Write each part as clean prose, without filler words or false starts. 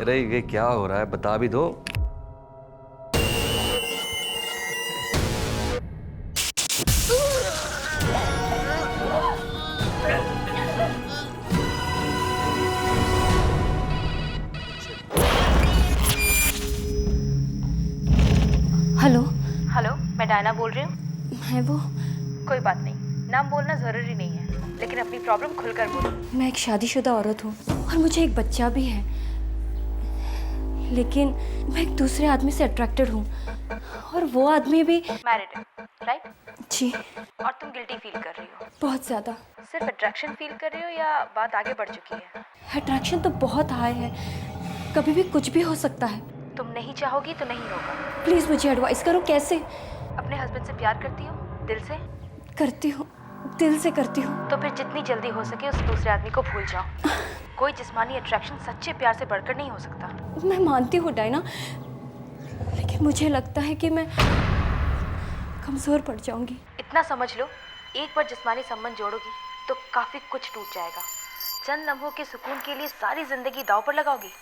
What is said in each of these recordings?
अरे ये क्या हो रहा है, बता भी दो। हेलो। हेलो, मैं डायना बोल रही हूँ। मैं वो कोई बात नहीं, नाम बोलना ज़रूरी नहीं है, लेकिन अपनी प्रॉब्लम खुलकर बोलो। मैं एक शादीशुदा औरत हूँ और मुझे एक बच्चा भी है, लेकिन मैं एक दूसरे आदमी से अट्रैक्टेड हूँ और वो आदमी भी मैरिड है, राइट? जी। और तुम गिल्टी फील कर रही हो? बहुत ज़्यादा। सिर्फ अट्रैक्शन फील कर रही हो या बात आगे बढ़ चुकी है? अट्रैक्शन तो बहुत हाई है, कभी भी कुछ भी हो सकता है। तुम नहीं चाहोगी तो नहीं होगा। प्लीज़ मुझे एडवाइस करो, कैसे? अपने हस्बैंड से प्यार करती हो दिल से? करती हूँ, दिल से करती हूँ। तो फिर जितनी जल्दी हो सके उस दूसरे आदमी को भूल जाओ। कोई जिस्मानी अट्रैक्शन सच्चे प्यार से बढ़कर नहीं हो सकता। मैं मानती हूँ डायना, लेकिन मुझे लगता है कि मैं कमज़ोर पड़ जाऊंगी। इतना समझ लो, एक बार जिस्मानी संबंध जोड़ोगी तो काफी कुछ टूट जाएगा। चंद लम्हों के सुकून के लिए सारी जिंदगी दांव पर लगाओगी?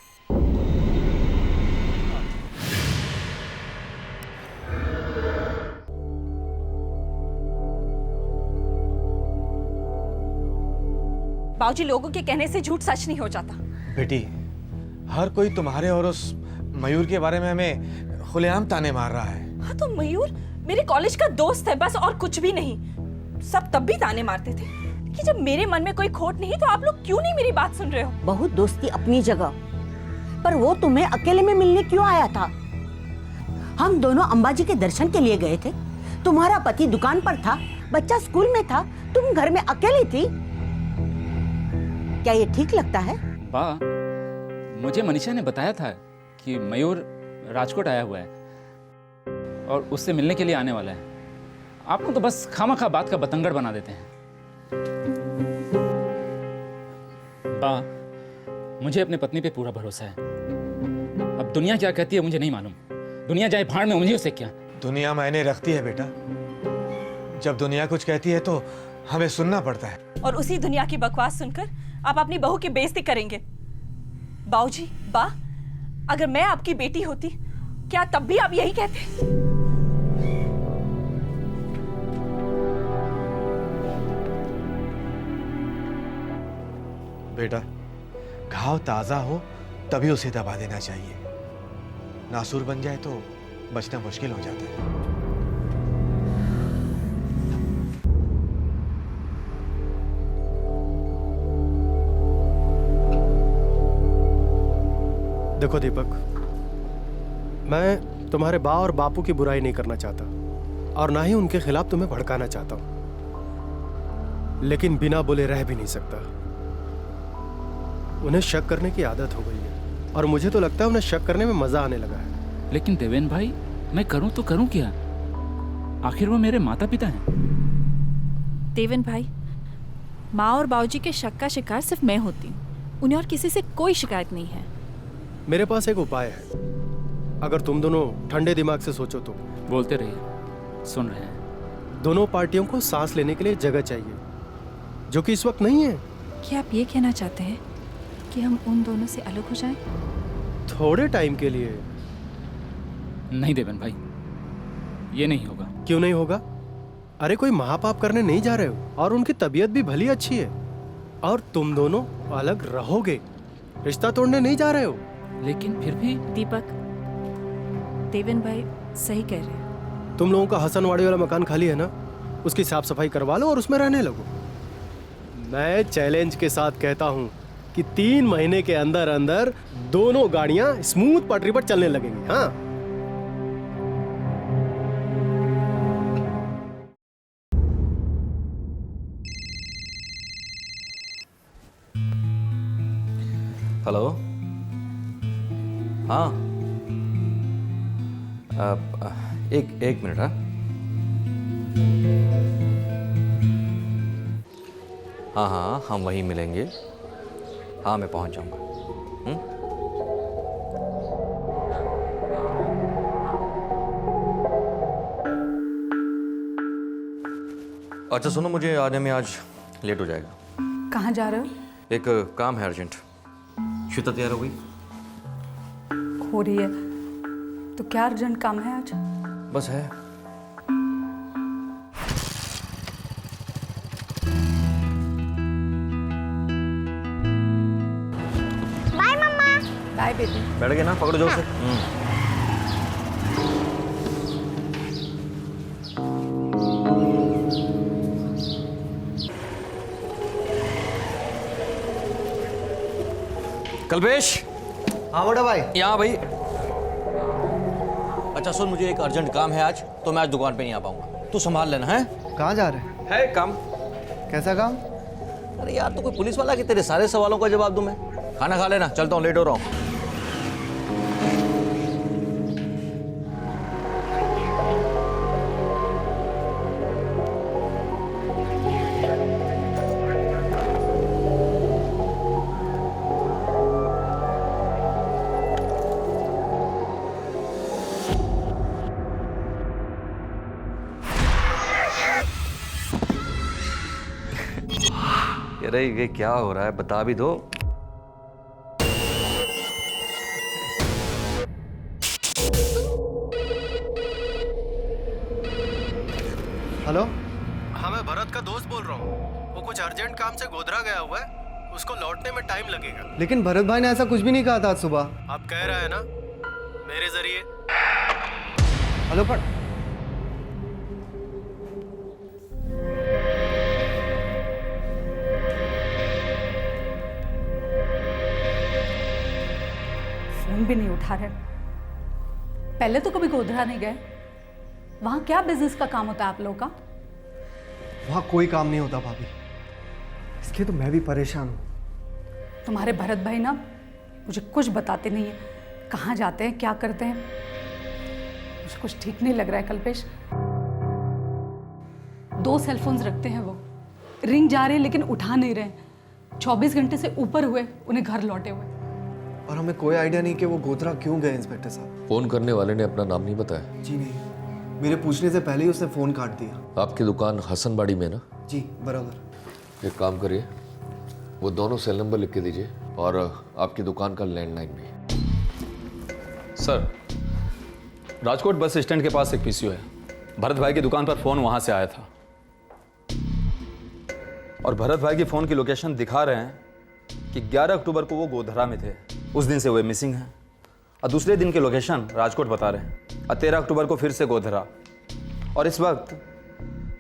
बाबूजी, लोगों के कहने से झूठ सच नहीं हो जाता। बेटी, हर कोई तुम्हारे और उस मयूर के बारे में हमें खुलेआम ताने मार रहा है। हाँ, तो मयूर मेरे कॉलेज का दोस्त है, बस, और कुछ भी नहीं। सब तब भी ताने मारते थे कि जब मेरे मन में कोई खोट नहीं तो आप लोग क्यों नहीं मेरी बात सुन रहे हो? बहुत दोस्ती अपनी जगह, पर वो तुम्हें अकेले में मिलने क्यों आया था? हम दोनों अंबाजी के दर्शन के लिए गए थे। तुम्हारा पति दुकान पर था, बच्चा स्कूल में था, तुम घर में अकेली थी। क्या ये ठीक लगता है? बा, मुझे मनीषा ने बताया था कि मयूर राजकोट आया हुआ है और उससे मिलने के लिए आने वाला है। आपको तो बस खामखा बात का बतंगड़ बना देते हैं। बा, मुझे अपने पत्नी पे पूरा भरोसा है। अब दुनिया क्या कहती है मुझे नहीं मालूम। दुनिया जाए भाड़ में, मुझे उससे क्या। दुनिया मायने रखती है बेटा। जब दुनिया कुछ कहती है तो हमें सुनना पड़ता है। और उसी दुनिया की बकवास सुनकर आप अपनी बहू की बेइज्जती करेंगे। बाबूजी, बा, अगर मैं आपकी बेटी होती, क्या तब भी आप यही कहते? बेटा, घाव ताजा हो तभी उसे दबा देना चाहिए। नासूर बन जाए तो बचना मुश्किल हो जाता है। देखो दीपक, मैं तुम्हारे बा और बापू की बुराई नहीं करना चाहता और ना ही उनके खिलाफ तुम्हें भड़काना चाहता हूं, लेकिन बिना बोले रह भी नहीं सकता। उन्हें शक करने की आदत हो गई है और मुझे तो लगता है उन्हें शक करने में मजा आने लगा है। लेकिन देवेन भाई, मैं करूं तो करूं क्या? आखिर वो मेरे माता पिता हैं। देवेन भाई, माँ और बाबूजी के शक का शिकार सिर्फ मैं होती हूँ। उन्हें और किसी से कोई शिकायत नहीं है। मेरे पास एक उपाय है, अगर तुम दोनों ठंडे दिमाग से सोचो तो। बोलते रहिए, सुन रहे हैं। दोनों पार्टियों को सांस लेने के लिए जगह चाहिए, जो कि इस वक्त नहीं है। क्या आप ये कहना चाहते हैं कि हम उन दोनों से अलग हो जाएं? थोड़े टाइम के लिए। नहीं देवेन भाई, ये नहीं होगा। क्यों नहीं होगा? अरे कोई महापाप करने नहीं जा रहे हो और उनकी तबीयत भी भली अच्छी है और तुम दोनों अलग रहोगे, रिश्ता तोड़ने नहीं जा रहे हो। लेकिन फिर भी दीपक, देवेन भाई सही कह रहे हैं। तुम लोगों का हसनवाड़ी वाला मकान खाली है ना, उसकी साफ सफाई करवा लो और उसमें रहने लगो। मैं चैलेंज के साथ कहता हूं कि 3 महीने के अंदर अंदर दोनों गाड़ियां स्मूथ पटरी पर चलने लगेंगी। हाँ, हेलो। हाँ, एक मिनट। हाँ हाँ, हम वहीं मिलेंगे। हाँ, मैं पहुंच जाऊंगा। अच्छा सुनो, मुझे आने में आज लेट हो जाएगा। कहाँ जा रहे हो? एक काम है अर्जेंट। श्वेता तैयार हो गई? हो रही है, तो क्या अर्जेंट काम है आज? बस है। बाय मम्मा। बाय बेटी। बैठ गए ना, पकड़ो जोर से। कल्पेश। हाँ बड़ा भाई। यहाँ भाई। अच्छा सुन, मुझे एक अर्जेंट काम है आज, तो मैं आज दुकान पे नहीं आ पाऊंगा। तू संभाल लेना है। कहाँ जा रहे हैं? है काम। कैसा काम? अरे यार, तो कोई पुलिस वाला कि तेरे सारे सवालों का जवाब दूं मैं? खाना खा लेना, चलता हूँ, लेट हो रहा हूँ। अरे ये क्या हो रहा है, बता भी दो। हेलो। हाँ, मैं भरत का दोस्त बोल रहा हूँ। वो कुछ अर्जेंट काम से गोधरा गया हुआ है, उसको लौटने में टाइम लगेगा। लेकिन भरत भाई ने ऐसा कुछ भी नहीं कहा था आज सुबह। आप कह रहा है ना मेरे जरिए। हेलो पर फोन भी नहीं उठा रहे। पहले तो कभी गोधरा नहीं गए। वहां क्या बिजनेस का काम होता है आप लोगों का? वहाँ कोई काम नहीं होता भाभी, इसलिए तो मैं भी परेशान हूँ। तुम्हारे भरत भाई ना मुझे कुछ बताते नहीं है, कहाँ जाते हैं, क्या करते हैं। मुझे कुछ ठीक नहीं लग रहा है कल्पेश। 2 सेलफोन्स रखते हैं वो, रिंग जा रहे हैं लेकिन उठा नहीं रहे। 24 घंटे से ऊपर हुए उन्हें घर लौटे हुए। और हमें कोई आइडिया नहीं कि वो गोधरा क्यों गए इंस्पेक्टर साहब। फोन करने वाले ने अपना नाम नहीं बताया? जी नहीं, मेरे पूछने से पहले ही उसने फोन काट दिया। आपकी दुकान हसनबाड़ी में ना? जी बराबर। एक काम करिए, वो दोनों सेल नंबर लिख के दीजिए और आपकी दुकान का लैंडलाइन भी। सर, राजकोट बस स्टैंड के पास एक पीसीओ है। भरत भाई की दुकान पर फोन वहां से आया था और भरत भाई की फोन की लोकेशन दिखा रहे हैं कि 11 अक्टूबर को वो गोधरा में थे, उस दिन से वो मिसिंग हैं। और दूसरे दिन की लोकेशन राजकोट बता रहे हैं और 13 अक्टूबर को फिर से गोधरा। और इस वक्त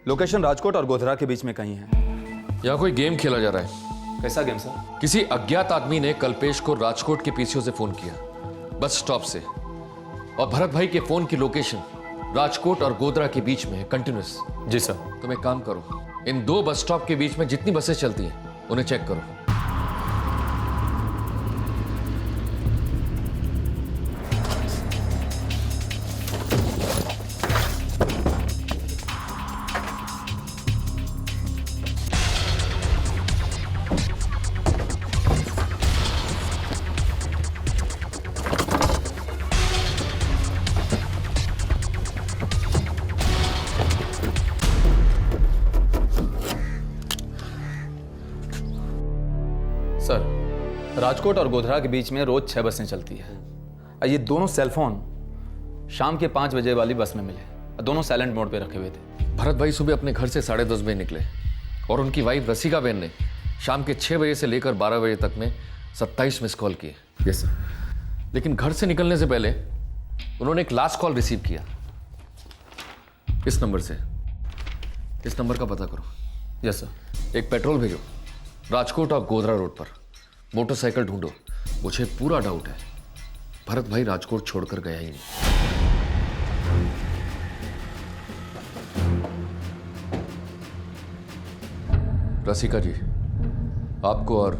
लोकेशन राजकोट और गोधरा के बीच में कहीं है। यहाँ कोई गेम खेला जा रहा है। कैसा गेम सर? किसी अज्ञात आदमी ने कल्पेश को राजकोट के पीसीओ से फोन किया, बस स्टॉप से, और भरत भाई के फोन की लोकेशन राजकोट और गोधरा के बीच में है, कंटिन्यूअस। जी सर। तुम एक काम करो, इन 2 बस स्टॉप के बीच में जितनी बसें चलती हैं उन्हें चेक करो। सर, राजकोट और गोधरा के बीच में रोज 6 बसें चलती है। और ये दोनों सेलफोन शाम के 5 बजे वाली बस में मिले। दोनों साइलेंट मोड पे रखे हुए थे। भरत भाई सुबह अपने घर से 10:30 बजे निकले और उनकी वाइफ रसिका बेन ने शाम के 6 बजे से लेकर 12 बजे तक में 27 मिस कॉल किए। Yes sir. लेकिन घर से निकलने से पहले उन्होंने एक लास्ट कॉल रिसीव किया इस नंबर से। इस नंबर का पता करो। Yes sir. एक पेट्रोल भेजो राजकोट और गोधरा रोड पर, मोटरसाइकिल ढूंढो। मुझे पूरा डाउट है भरत भाई राजकोट छोड़कर गया ही नहीं। रसिका जी, आपको और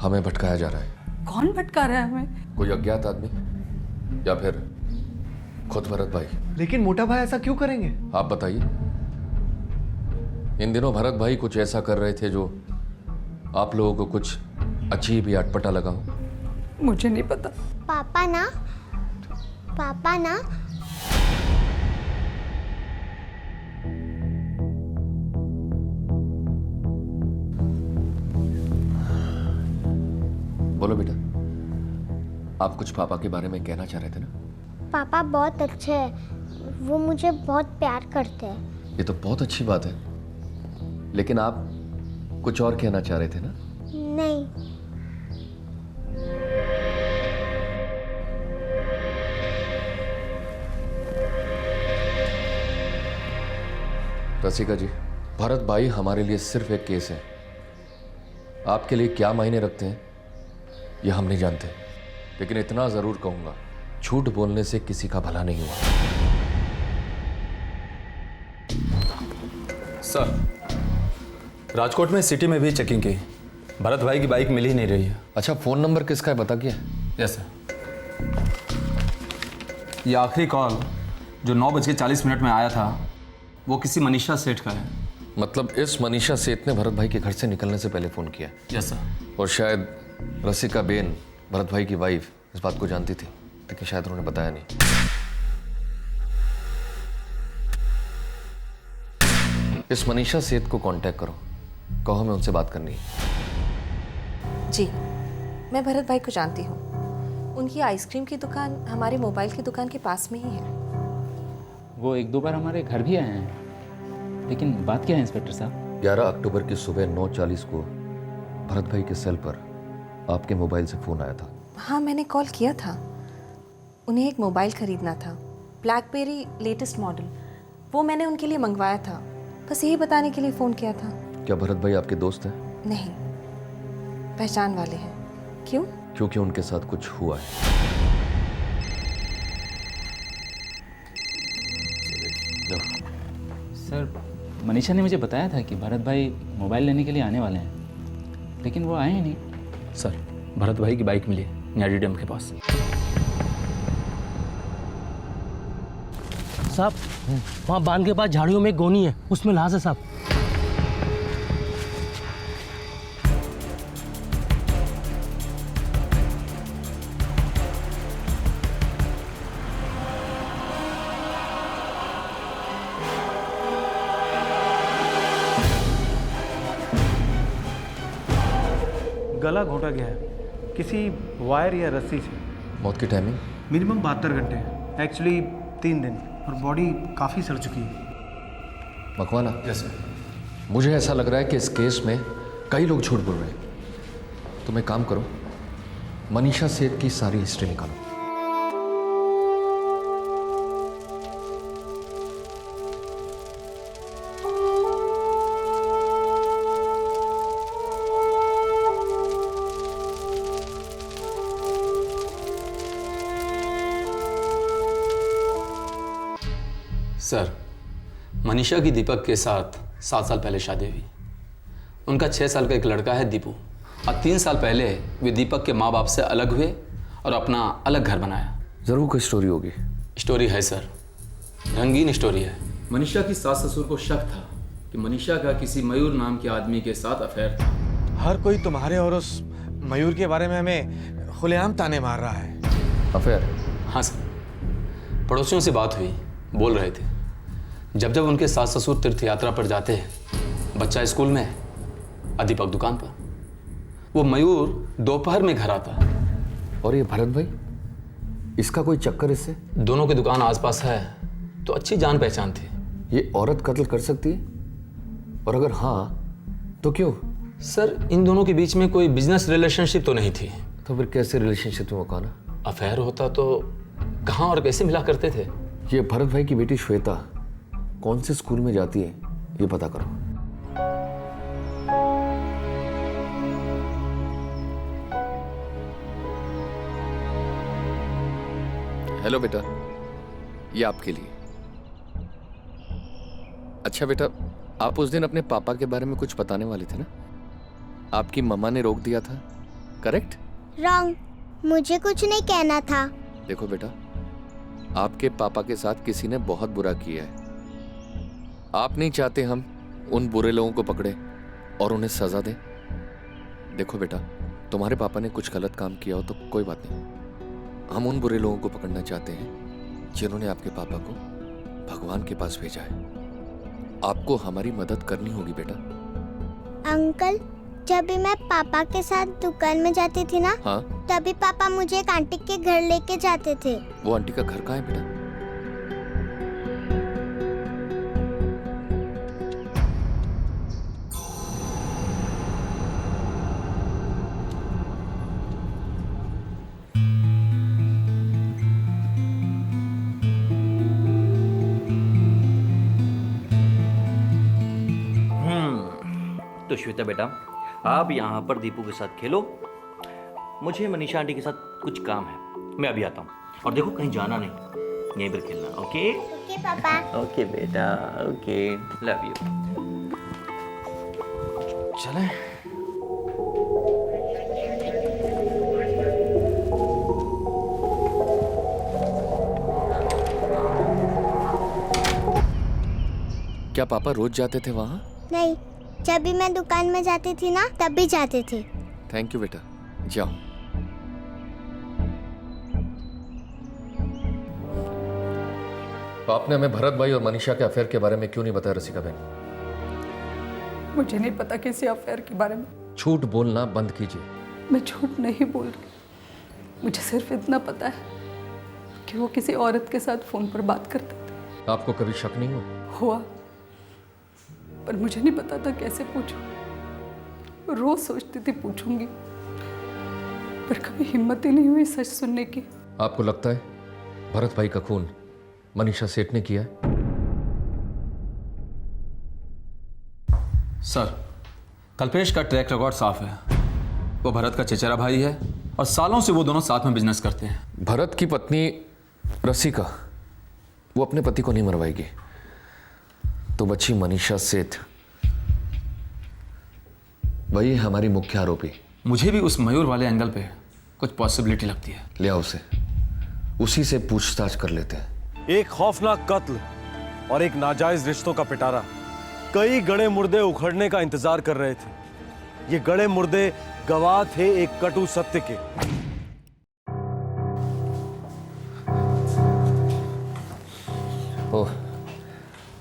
हमें भटकाया जा रहा है। कौन भटका रहा है हमें? कोई अज्ञात आदमी या फिर खुद भरत भाई। लेकिन मोटा भाई ऐसा क्यों करेंगे? आप बताइए। इन दिनों भरत भाई कुछ ऐसा कर रहे थे जो आप लोगों को कुछ अजीब या अटपटा लगा हो? मुझे नहीं पता। पापा ना बोलो बेटा। आप कुछ पापा के बारे में कहना चाह रहे थे ना? पापा बहुत अच्छे हैं, वो मुझे बहुत प्यार करते हैं। ये तो बहुत अच्छी बात है, लेकिन आप कुछ और कहना चाह रहे थे ना? नहीं। रसिका जी, भरत भाई हमारे लिए सिर्फ एक केस है। आपके लिए क्या मायने रखते हैं ये हम नहीं जानते, लेकिन इतना जरूर कहूंगा, झूठ बोलने से किसी का भला नहीं हुआ। सर, राजकोट में सिटी में भी चेकिंग की, भरत भाई की बाइक मिल ही नहीं रही है। अच्छा, फोन नंबर किसका है बता क्या? Yes sir. ये आखिरी कॉल जो 9:40 में आया था वो किसी मनीषा सेठ का है। मतलब इस मनीषा सेठ ने भरत भाई के घर से निकलने से पहले फोन किया? Yes sir. और शायद रसिका बेन, भरत भाई की वाइफ, इस बात को जानती थी, लेकिन शायद उन्होंने बताया नहीं। इस मनीषा सेठ को कांटेक्ट करो, कहो हमें उनसे बात करनी है। जी, मैं भरत भाई को जानती हूँ। उनकी आइसक्रीम की दुकान हमारे मोबाइल की दुकान के पास में ही है। वो 1-2 बार हमारे घर भी आए हैं, लेकिन बात क्या है इंस्पेक्टर साहब? 11 अक्टूबर की सुबह 9:40 को भरत भाई के सेल पर आपके मोबाइल से फोन आया था। हाँ, मैंने कॉल किया था। उन्हें एक मोबाइल खरीदना था, ब्लैकबेरी लेटेस्ट मॉडल। वो मैंने उनके लिए मंगवाया था, बस यही बताने के लिए फ़ोन किया था। क्या भरत भाई आपके दोस्त हैं? नहीं, पहचान वाले हैं। क्यों? क्योंकि उनके साथ कुछ हुआ है। सर, मनीषा ने मुझे बताया था कि भरत भाई मोबाइल लेने के लिए आने वाले हैं, लेकिन वो आए ही नहीं। सर, भरत भाई की बाइक मिली न्याडी डैम के पास। साहब, वहाँ बांध के पास झाड़ियों में एक गोनी है, उसमें लाश है साहब। गला घोटा गया है किसी वायर या रस्सी से। मौत की टाइमिंग? मिनिमम 72 घंटे, एक्चुअली 3 दिन, और बॉडी काफ़ी सड़ चुकी है। Makwana, yes sir. मुझे ऐसा लग रहा है कि इस केस में कई लोग झूठ बोल रहे हैं। तुम एक काम करो, मनीषा सेठ की सारी हिस्ट्री निकालो। सर, मनीषा की दीपक के साथ 7 साल पहले शादी हुई। उनका 6 साल का एक लड़का है दीपू, और 3 साल पहले वे दीपक के माँ बाप से अलग हुए और अपना अलग घर बनाया। जरूर कोई स्टोरी होगी। स्टोरी है सर, रंगीन स्टोरी है। मनीषा की सास ससुर को शक था कि मनीषा का किसी मयूर नाम के आदमी के साथ अफेयर था। हर कोई तुम्हारे और उस मयूर के बारे में हमें खुलेआम ताने मार रहा है। अफेयर? हाँ सर, पड़ोसियों से बात हुई, बोल रहे थे जब जब उनके सास ससुर तीर्थ यात्रा पर जाते हैं, बच्चा स्कूल में और दीपक दुकान पर, वो मयूर दोपहर में घर आता। और ये भरत भाई, इसका कोई चक्कर इससे? दोनों की दुकान आसपास है तो अच्छी जान पहचान थी। ये औरत कत्ल कर सकती है? और अगर हाँ तो क्यों? सर, इन दोनों के बीच में कोई बिजनेस रिलेशनशिप तो नहीं थी। तो फिर कैसे रिलेशनशिप में मकाना? अफेयर होता तो कहाँ और कैसे मिला करते थे। ये भरत भाई की बेटी श्वेता कौन से स्कूल में जाती है ये पता करो। हेलो बेटा, ये आपके लिए। अच्छा बेटा, आप उस दिन अपने पापा के बारे में कुछ बताने वाले थे ना? आपकी मम्मा ने रोक दिया था, करेक्ट? रॉन्ग, मुझे कुछ नहीं कहना था। देखो बेटा, आपके पापा के साथ किसी ने बहुत बुरा किया है। आप नहीं चाहते हम उन बुरे लोगों को पकड़े और उन्हें सजा दें? देखो बेटा, तुम्हारे पापा ने कुछ गलत काम किया हो तो कोई बात नहीं, हम उन बुरे लोगों को पकड़ना चाहते हैं जिन्होंने आपके पापा को भगवान के पास भेजा है। आपको हमारी मदद करनी होगी बेटा। अंकल, जब भी मैं पापा के साथ दुकान में जाती थी ना, हाँ? तभी पापा मुझे एक आंटी के घर लेके जाते थे। वो आंटी का घर कहाँ है बेटा? तो श्वेता बेटा, आप यहाँ पर दीपू के साथ खेलो, मुझे मनीषा आंटी के साथ कुछ काम है, मैं अभी आता हूँ। और देखो कहीं जाना नहीं, यहीं पर खेलना। ओके ओके पापा। ओके बेटा, ओके, लव यू। चलें। क्या पापा रोज जाते थे वहाँ? नहीं, जब भी मैं दुकान में जाती थी ना, तब भी जाते थे। थैंक यू बेटा, जाओ। आपने हमें भरत भाई और मनीषा के अफेयर के बारे में क्यों नहीं बताया रसिका बहन? मुझे नहीं पता किसी अफेयर के बारे में। झूठ बोलना बंद कीजिए। मैं झूठ नहीं बोल रही, मुझे सिर्फ इतना पता है कि वो किसी औरत के साथ फोन पर बात करते थे। आपको कभी शक नहीं हुआ? हुआ, पर मुझे नहीं पता था कैसे पूछूं। रोज सोचती थी पूछूंगी, पर कभी हिम्मत ही नहीं हुई सच सुनने की। आपको लगता है भरत भाई का खून मनीषा सेठ ने किया है? सर, कल्पेश का ट्रैक रिकॉर्ड साफ है। वो भरत का चचेरा भाई है और सालों से वो दोनों साथ में बिजनेस करते हैं। भरत की पत्नी रसिका, वो अपने पति को नहीं मरवाएगी, तो बच्ची मनीषा सेठ, वही हमारी मुख्य आरोपी। मुझे भी उस मयूर वाले एंगल पे कुछ पॉसिबिलिटी लगती है। ले आओ उसे, उसी से पूछताछ कर लेते हैं। एक खौफनाक कत्ल और एक नाजायज रिश्तों का पिटारा कई गड़े मुर्दे उखड़ने का इंतजार कर रहे थे। ये गड़े मुर्दे गवाह थे एक कटु सत्य के। ओह,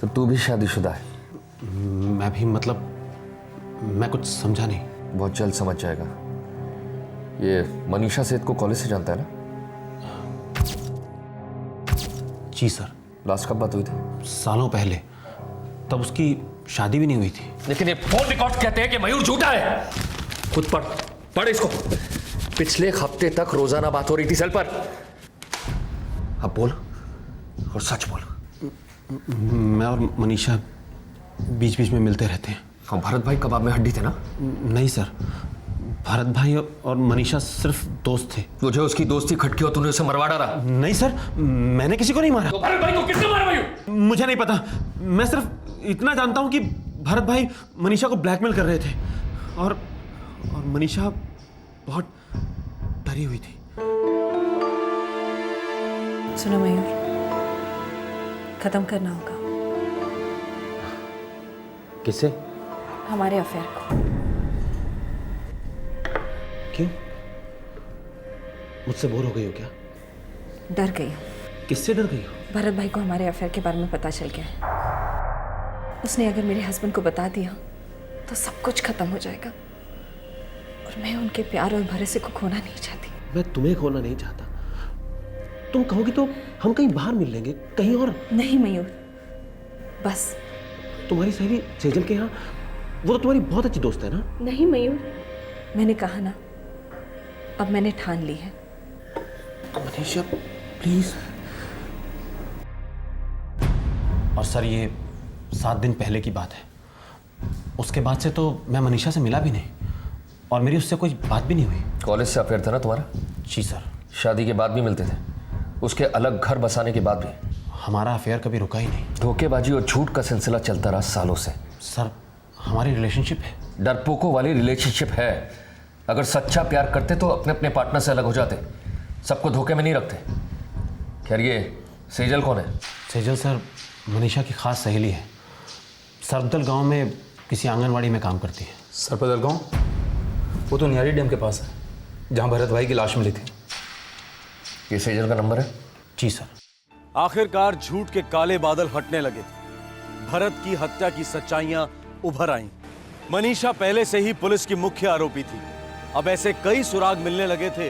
तो तू भी शादीशुदा है? मैं भी, मतलब मैं कुछ समझा नहीं। बहुत जल्द समझ जाएगा। ये मनीषा सेठ को कॉलेज से जानता है ना? जी सर। लास्ट कब बात हुई थी? सालों पहले, तब उसकी शादी भी नहीं हुई थी। लेकिन ये फोन रिकॉर्ड कहते हैं कि मयूर झूठा है। खुद पढ़ इसको। पिछले हफ्ते तक रोजाना बात हो रही थी सेल पर। अब बोल और सच बोल। मैं और मनीषा बीच बीच में मिलते रहते हैं। और भरत भाई कबाब में हड्डी थे ना? नहीं सर, भरत भाई और मनीषा सिर्फ दोस्त थे। तुझे उसकी दोस्ती खटकी और तूने उसे मरवा डाला? नहीं सर, मैंने किसी को नहीं मारा। तो भरत भाई को किसने मारा मयूर? मुझे नहीं पता, मैं सिर्फ इतना जानता हूं कि भरत भाई मनीषा को ब्लैकमेल कर रहे थे और मनीषा बहुत डरी हुई थी। सुनो मयूर, खत्म करना होगा। किससे? हमारे अफेयर को। क्यों? मुझसे बोर हो गई हो क्या? डर गई हूँ। किससे डर गई हो? भरत भाई को हमारे अफेयर के बारे में पता चल गया है। उसने अगर मेरे हस्बैंड को बता दिया तो सब कुछ खत्म हो जाएगा और मैं उनके प्यार और भरोसे को खोना नहीं चाहती। मैं तुम्हें खोना नहीं चाहता। तुम कहोगी तो हम कहीं बाहर मिल लेंगे, कहीं और। नहीं मयूर, बस। तुम्हारी सहेली सेजल के यहाँ, वो तो तुम्हारी बहुत अच्छी दोस्त है ना? नहीं मयूर, मैंने कहा ना, अब मैंने ठान ली है। मनीषा प्लीज। और सर, ये 7 दिन पहले की बात है। उसके बाद से तो मैं मनीषा से मिला भी नहीं और मेरी उससे कोई बात भी नहीं हुई। कॉलेज से अफेयर था ना तुम्हारा? जी सर। शादी के बाद भी मिलते थे, उसके अलग घर बसाने के बाद भी? हमारा अफेयर कभी रुका ही नहीं। धोखेबाजी और झूठ का सिलसिला चलता रहा सालों से। सर, हमारी रिलेशनशिप है। डरपोकों वाली रिलेशनशिप है। अगर सच्चा प्यार करते तो अपने अपने पार्टनर से अलग हो जाते, सबको धोखे में नहीं रखते। खैर, ये सेजल कौन है? सेजल सर मनीषा की खास सहेली है। सरपदल गांव में किसी आंगनवाड़ी में काम करती है। सरपदल गांव? वो तो नियारी डैम के पास है, जहां भरत भाई की लाश मिली थी। ये सेजल का नंबर है? जी सर। आखिरकार झूठ के काले बादल हटने लगे। भरत की हत्या की सच्चाइयां उभर आईं। मनीषा पहले से ही पुलिस की मुख्य आरोपी थी। अब ऐसे कई सुराग मिलने लगे थे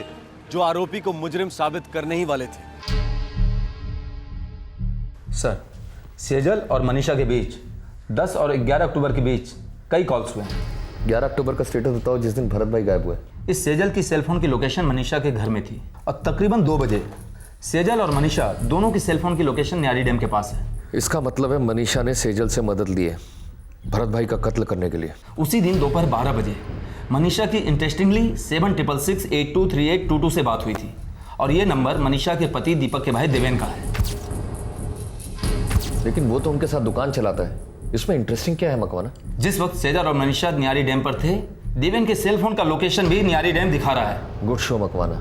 जो आरोपी को मुजरिम साबित करने ही वाले थे। सर, सेजल और मनीषा के बीच 10 और 11 अक्टूबर के बीच कई कॉल्स हुए हैं। 11 अक्टूबर का स्टेटस बताओ जिस दिन भरत भाई गायब हुए। इस सेजल की सेलफोन की लोकेशन मनीषा के घर में थी और तकरीबन 2 बजे सेजल और मनीषा दोनों की सेलफोन की लोकेशन न्यारी डैम के पास है। इसका मतलब है मनीषा ने सेजल से मदद ली है भरत भाई का कत्ल करने के लिए। उसी दिन दोपहर 12 बजे मनीषा की इंटरेस्टिंगली 7666823822 से बात हुई थी और ये नंबर मनीषा के पति दीपक के भाई देवेन का है। लेकिन वो तो उनके साथ दुकान चलाता है, इसमें इंटरेस्टिंग क्या है मकवाना? जिस वक्त सेजल और मनीषा न्यारी डैम पर थे, देवेन के सेलफोन का लोकेशन भी न्यारी डैम दिखा रहा है। Good show Makwana.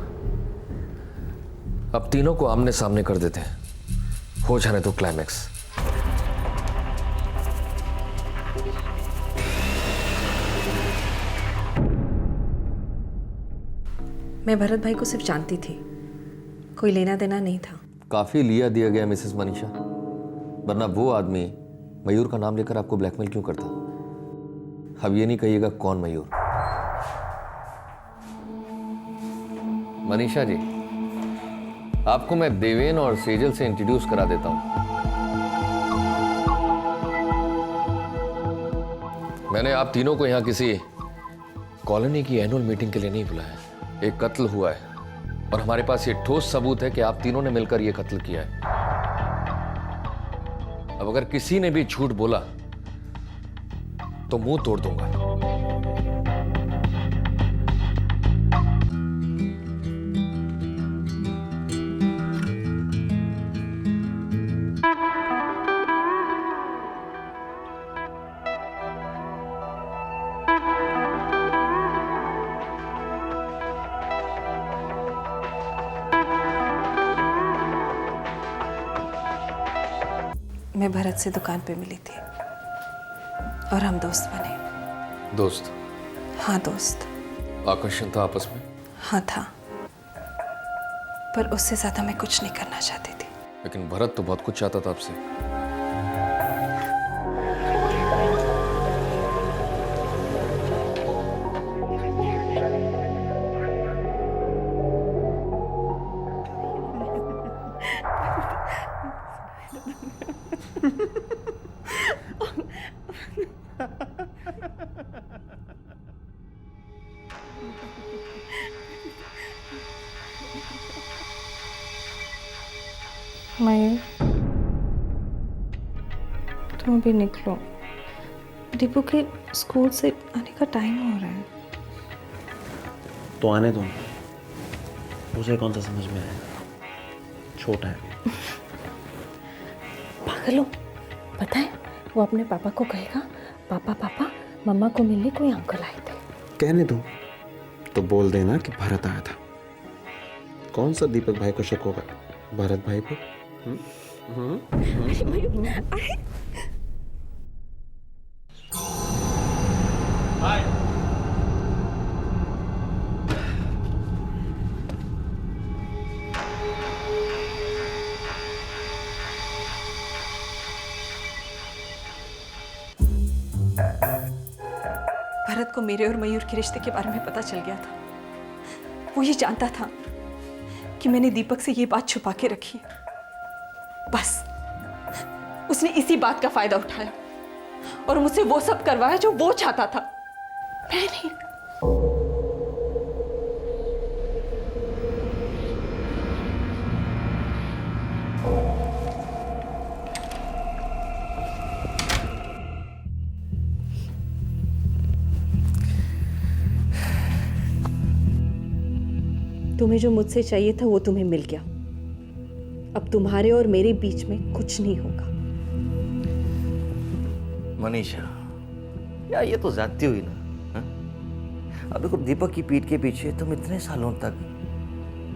अब तीनों को आमने सामने कर देते हैं, हो जाने तो क्लाइमैक्स। मैं भरत भाई को सिर्फ जानती थी, कोई लेना देना नहीं था। काफी लिया दिया गया मिसेस मनीषा, वरना वो आदमी मयूर का नाम लेकर आपको ब्लैकमेल क्यों करता? अब ये नहीं कहिएगा कौन मयूर। मनीषा जी, आपको मैं देवेन और सेजल से इंट्रोड्यूस करा देता हूं। मैंने आप तीनों को यहां किसी कॉलोनी की एनुअल मीटिंग के लिए नहीं बुलाया। एक कत्ल हुआ है और हमारे पास ये ठोस सबूत है कि आप तीनों ने मिलकर यह कत्ल किया है। अब अगर किसी ने भी झूठ बोला तो मुंह तोड़ दूंगा। मैं भरत से दुकान पे मिली थी और हम दोस्त बने। दोस्त? हाँ दोस्त। आकर्षण था आपस में? हाँ था, पर उससे ज्यादा मैं कुछ नहीं करना चाहती थी। लेकिन भरत तो बहुत कुछ चाहता था आपसे। मयूर, तुम अभी निकलो, दीपू के स्कूल से आने का टाइम हो रहा है। तो आने दो, उसे कौन सा समझ में आएगा, छोटा है। पागल हो, पता है वो अपने पापा को कहेगा पापा पापा मम्मा को मिलने कोई अंकल आए थे। कहने दो, तो बोल देना कि भरत आया था। कौन सा दीपक भाई को शक होगा भरत भाई को? भरत को मेरे और मयूर के रिश्ते के बारे में पता चल गया था। वो ये जानता था कि मैंने दीपक से ये बात छुपा के रखी है। बस उसने इसी बात का फायदा उठाया और मुझसे वो सब करवाया जो वो चाहता था, मैं नहीं। तुम्हें जो मुझसे चाहिए था वो तुम्हें मिल गया। अब तुम्हारे और मेरे बीच में कुछ नहीं होगा। मनीषा, यार ये तो जाती हुई ना। हा? अब देखो, दीपक की पीठ के पीछे तुम इतने सालों तक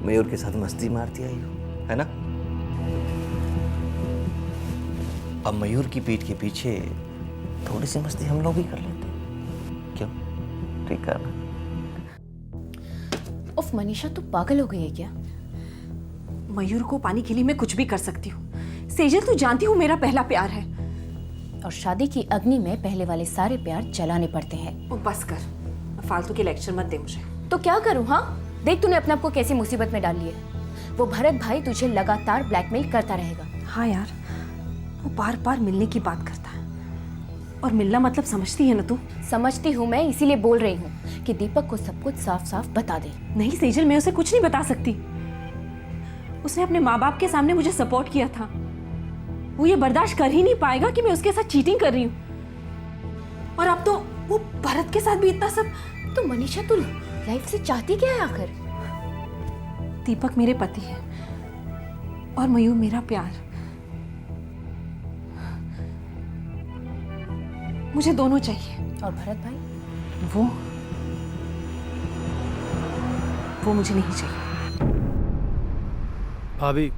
मयूर के साथ मस्ती मारती आई हो, है ना? अब मयूर की पीठ के पीछे थोड़ी सी मस्ती हम लोग भी कर लेते। क्यों? ठीक है ना? उफ मनीषा, तू पागल हो गई है क्या? मयूर को पाने के लिए मैं कुछ भी कर सकती हूँ। सेजल, तू जानती हूँ मेरा पहला प्यार है। और शादी की अग्नि में पहले वाले सारे प्यार जलाने पड़ते हैं। ओ बस कर, फालतू के लेक्चर मत दे मुझे। तो क्या करूं? हाँ, देख तूने अपने आप को कैसी मुसीबत में डाल ली है। वो भरत भाई तुझे लगातार ब्लैकमेल करता रहेगा। हाँ यार, वो बार बार मिलने की बात करता है। और मिलना मतलब समझती है ना तू? समझती हूँ मैं, इसीलिए बोल रही हूँ कि दीपक को सब कुछ साफ साफ बता दे। नहीं सेजल, मैं उसे कुछ नहीं बता सकती। उसने अपने माँ बाप के सामने मुझे सपोर्ट किया था। वो ये बर्दाश्त कर ही नहीं पाएगा कि मैं उसके साथ चीटिंग कर रही हूँ। और अब तो वो भरत के साथ भी इतना सब। तो मनीषा तू लाइफ से चाहती क्या है आखिर? दीपक मेरे पति है और मयूर मेरा प्यार। मुझे दोनों चाहिए। और भरत भाई? वो मुझे नहीं चाहिए। भाभी,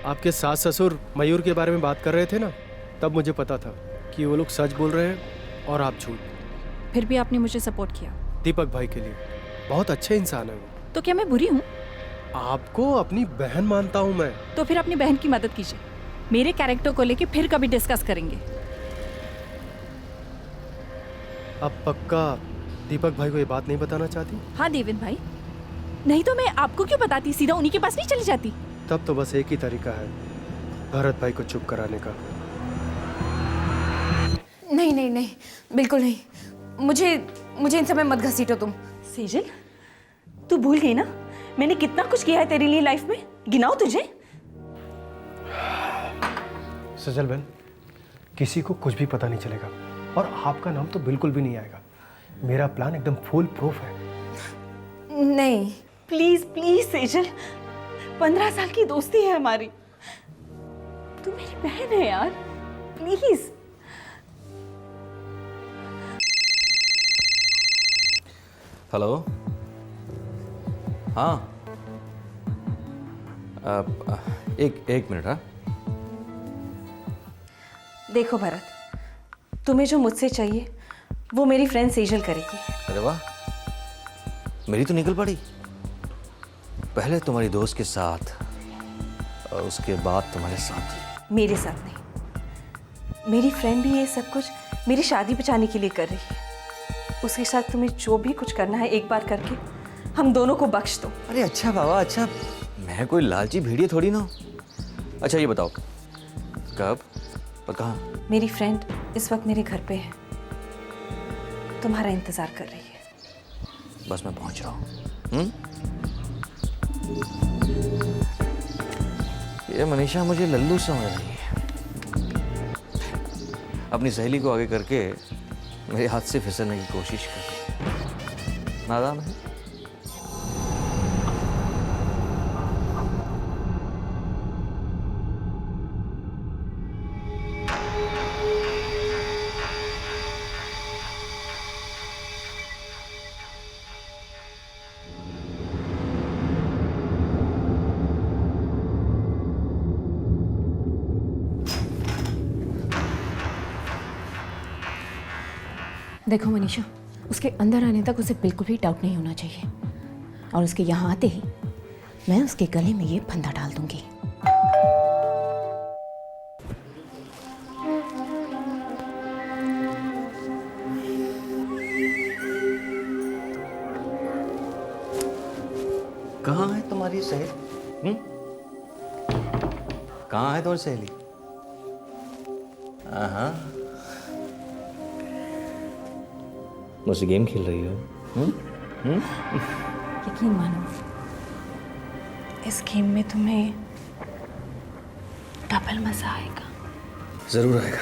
आपके सास ससुर मयूर के बारे में बात कर रहे थे ना, तब मुझे पता था कि वो लोग सच बोल रहे हैं और आप झूठ। फिर भी आपने मुझे सपोर्ट किया। दीपक भाई के लिए बहुत अच्छे इंसान है वो। तो क्या मैं बुरी हूँ? आपको अपनी बहन मानता हूँ मैं। तो फिर अपनी बहन की मदद कीजिए। मेरे कैरेक्टर को लेके फिर कभी डिस्कस करेंगे। अब पक्का दीपक भाई को ये बात नहीं बताना चाहती? हाँ देवेन भाई, नहीं तो मैं आपको क्यों बताती, सीधा उन्हीं के पास नहीं चली जाती। तब तो बस एक ही तरीका है भरत भाई को चुप कराने का। नहीं नहीं नहीं, बिल्कुल नहीं। मुझे इन सब में मत घसीटो तुम। सेजल, तू भूल गई ना मैंने कितना कुछ किया है तेरे लिए लाइफ में? गिनाओ तुझे। सजल बहन, किसी को कुछ भी पता नहीं चलेगा और आपका नाम तो बिल्कुल भी नहीं आएगा। मेरा प्लान एकदम फुल प्रूफ है। नहीं प्लीज प्लीज सेजल, 15 साल की दोस्ती है हमारी। तू मेरी बहन है यार, प्लीज। हेलो। हाँ, एक मिनट। हाँ, देखो भरत, तुम्हें जो मुझसे चाहिए वो मेरी फ्रेंड सेजल करेगी। अरे वाह, मेरी तो निकल पड़ी। पहले तुम्हारी दोस्त के साथ और उसके बाद तुम्हारे साथ। मेरे साथ नहीं, मेरी फ्रेंड भी ये सब कुछ मेरी शादी बचाने के लिए कर रही है। उसके साथ तुम्हें जो भी कुछ करना है एक बार करके हम दोनों को बख्श दो। अरे अच्छा बाबा, अच्छा, मैं कोई लालची भेड़िया थोड़ी ना हूँ। अच्छा ये बताओ, कब और कहाँ? मेरी फ्रेंड इस वक्त मेरे घर पे है, तुम्हारा इंतजार कर रही है। बस मैं पहुँच रहा हूँ। ये मनीषा मुझे लल्लू समझ रही है। अपनी सहेली को आगे करके मेरे हाथ से फिसलने की कोशिश कर रही है। नादान है। देखो मनीषा, उसके अंदर आने तक उसे बिल्कुल भी डाउट नहीं होना चाहिए। और उसके यहाँ आते ही मैं उसके गले में ये फंदा डाल दूंगी। कहाँ है तुम्हारी सहेली? कहाँ है तुम्हारी सहेली? हाँ, मुझसे गेम खेल रही हो? यकीन मानो, इस गेम में तुम्हें डबल मजा आएगा। जरूर आएगा,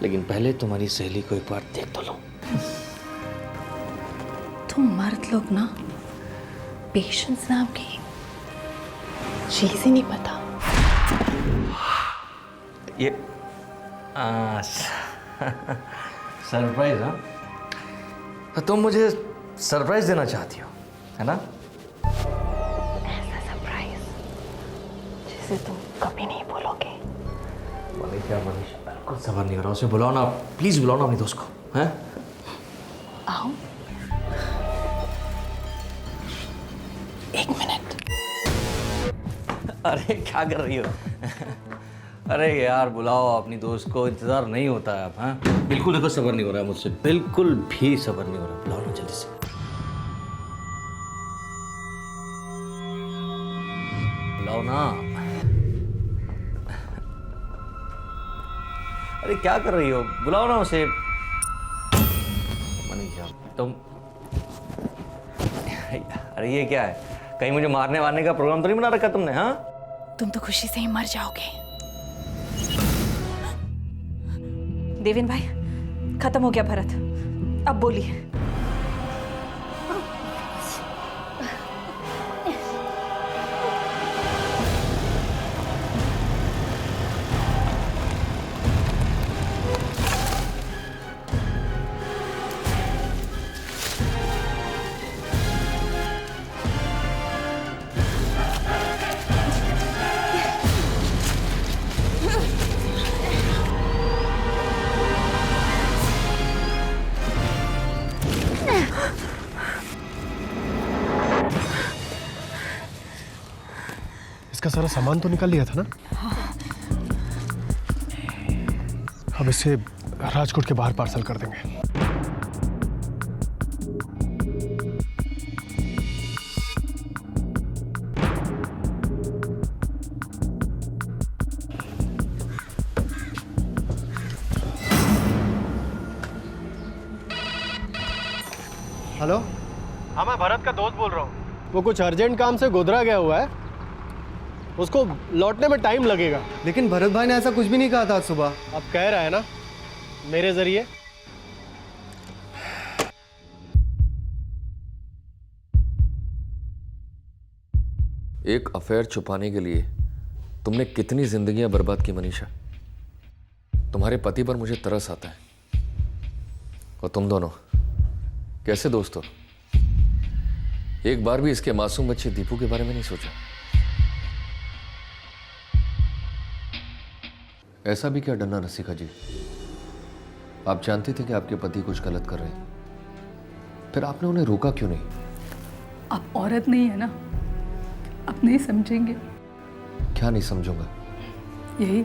लेकिन पहले तुम्हारी सहेली को एक बार देख तो लो। तुम मर्द लोग ना पेशेंस नाम की चीज ही नहीं पता। ये सरप्राइज? हाँ, तो तुम मुझे सरप्राइज देना चाहती हो, है ना? ऐसा सरप्राइज जिसे तुम कभी नहीं भूलोगे। क्या मनीषा, बिल्कुल सबर नहीं हो रहा। उसे बुलाओ ना, प्लीज बुलाओ ना अपनी दोस्त को। हैं? आओ, 1 मिनट। अरे क्या कर रही हो? अरे यार बुलाओ अपनी दोस्त को, इंतजार नहीं होता है अब। हाँ बिल्कुल देखो, सब्र नहीं हो रहा है मुझसे, बिल्कुल भी सब्र नहीं हो रहा। बुलाओ ना जल्दी से। बुलाओ ना। अरे क्या कर रही हो, बुलाओ ना उसे। मनीषा तुम, अरे ये क्या है, कहीं मुझे मारने वारने का प्रोग्राम तो नहीं बना रखा तुमने? हाँ तुम तो खुशी से ही मर जाओगे। देवेन भाई, खत्म हो गया भरत, अब बोलिए। इसका सारा सामान तो निकाल लिया था ना? अब इसे राजकोट के बाहर पार्सल कर देंगे। हेलो, हाँ मैं भरत का दोस्त बोल रहा हूँ। वो कुछ अर्जेंट काम से गोधरा गया हुआ है, उसको लौटने में टाइम लगेगा। लेकिन भरत भाई ने ऐसा कुछ भी नहीं कहा था आज सुबह। अब कह रहा है ना मेरे जरिए। एक अफेयर छुपाने के लिए तुमने कितनी जिंदगियां बर्बाद की मनीषा। तुम्हारे पति पर मुझे तरस आता है। और तुम दोनों कैसे दोस्त हो? एक बार भी इसके मासूम बच्चे दीपू के बारे में नहीं सोचा? ऐसा भी क्या डरना रसिका जी? आप जानते थे कि आपके पति कुछ गलत कर रहे हैं, फिर आपने उन्हें रोका क्यों नहीं? आप औरत नहीं है ना, आप नहीं समझेंगे। क्या नहीं समझूंगा? यही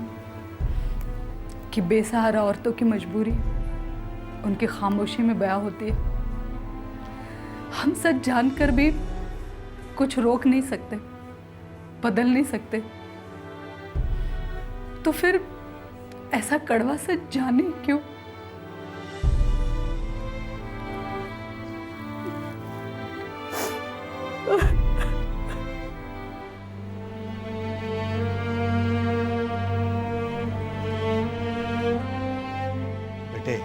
कि बेसहारा औरतों की मजबूरी उनकी खामोशी में बयां होती है। हम सच जानकर भी कुछ रोक नहीं सकते, बदल नहीं सकते, तो फिर ऐसा कड़वा सच जाने क्यों? बेटे,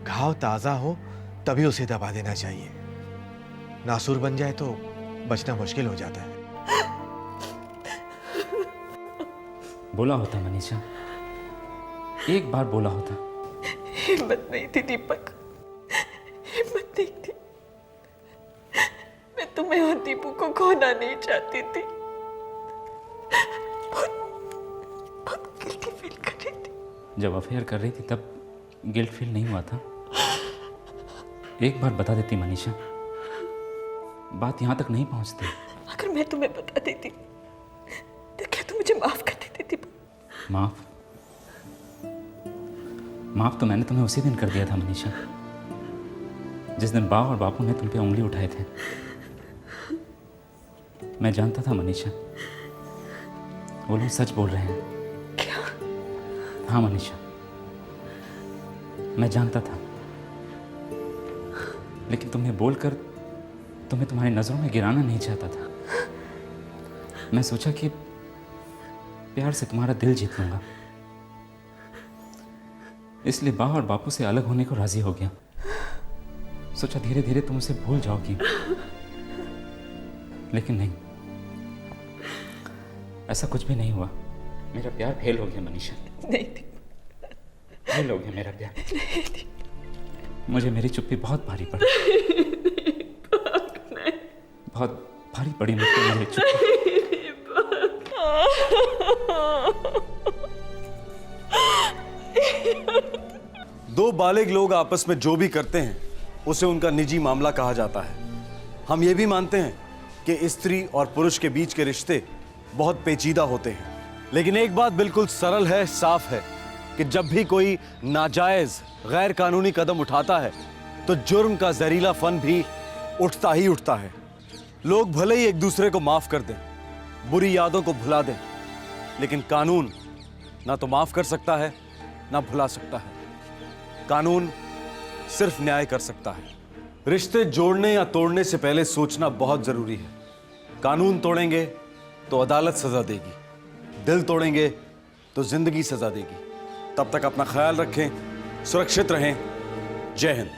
घाव ताजा हो तभी उसे दबा देना चाहिए। नासूर बन जाए तो बचना मुश्किल हो जाता है। बोला होता मनीषा, एक बार बोला होता। हिम्मत नहीं थी दीपक, हिम्मत नहीं थी। मैं तुम्हें और दीपू को खोना नहीं चाहती थी। बहुत गिल्टी फील कर रही थी। जब अफेयर कर रही थी तब गिल्ट फील नहीं हुआ था? एक बार बता देती मनीषा, बात यहां तक नहीं पहुंचती। अगर मैं तुम्हें बता देती तो क्या तुम मुझे माफ कर देती दीपक? माफ? माफ तो मैंने तुम्हें उसी दिन कर दिया था मनीषा, जिस दिन बा और बापू ने तुम पे उंगली उठाए थे। मैं जानता था मनीषा, वो लोग सच बोल रहे हैं। क्या? हाँ मनीषा, मैं जानता था, लेकिन तुम्हें बोलकर तुम्हें तुम्हारी नजरों में गिराना नहीं चाहता था। मैं सोचा कि प्यार से तुम्हारा दिल जीत लूंगा, इसलिए बा और बापू से अलग होने को राजी हो गया। सोचा धीरे धीरे तुम उसे भूल जाओगी, लेकिन नहीं, ऐसा कुछ भी नहीं हुआ। मेरा प्यार फेल हो गया मनीषा। नहीं थी, फेल हो गया मेरा प्यार। मुझे मेरी चुप्पी बहुत भारी पड़ी। बहुत भारी पड़ी मुझको मेरी चुप्पी। दो बालिग लोग आपस में जो भी करते हैं उसे उनका निजी मामला कहा जाता है। हम ये भी मानते हैं कि स्त्री और पुरुष के बीच के रिश्ते बहुत पेचीदा होते हैं लेकिन एक बात बिल्कुल सरल है, साफ है कि जब भी कोई नाजायज गैर कानूनी कदम उठाता है तो जुर्म का जहरीला फन भी उठता ही उठता है। लोग भले ही एक दूसरे को माफ कर दें, बुरी यादों को भुला दें, लेकिन कानून ना तो माफ कर सकता है ना भुला सकता है। कानून सिर्फ न्याय कर सकता है। रिश्ते जोड़ने या तोड़ने से पहले सोचना बहुत जरूरी है। कानून तोड़ेंगे तो अदालत सजा देगी, दिल तोड़ेंगे तो जिंदगी सजा देगी। तब तक अपना ख्याल रखें, सुरक्षित रहें। जय हिंद।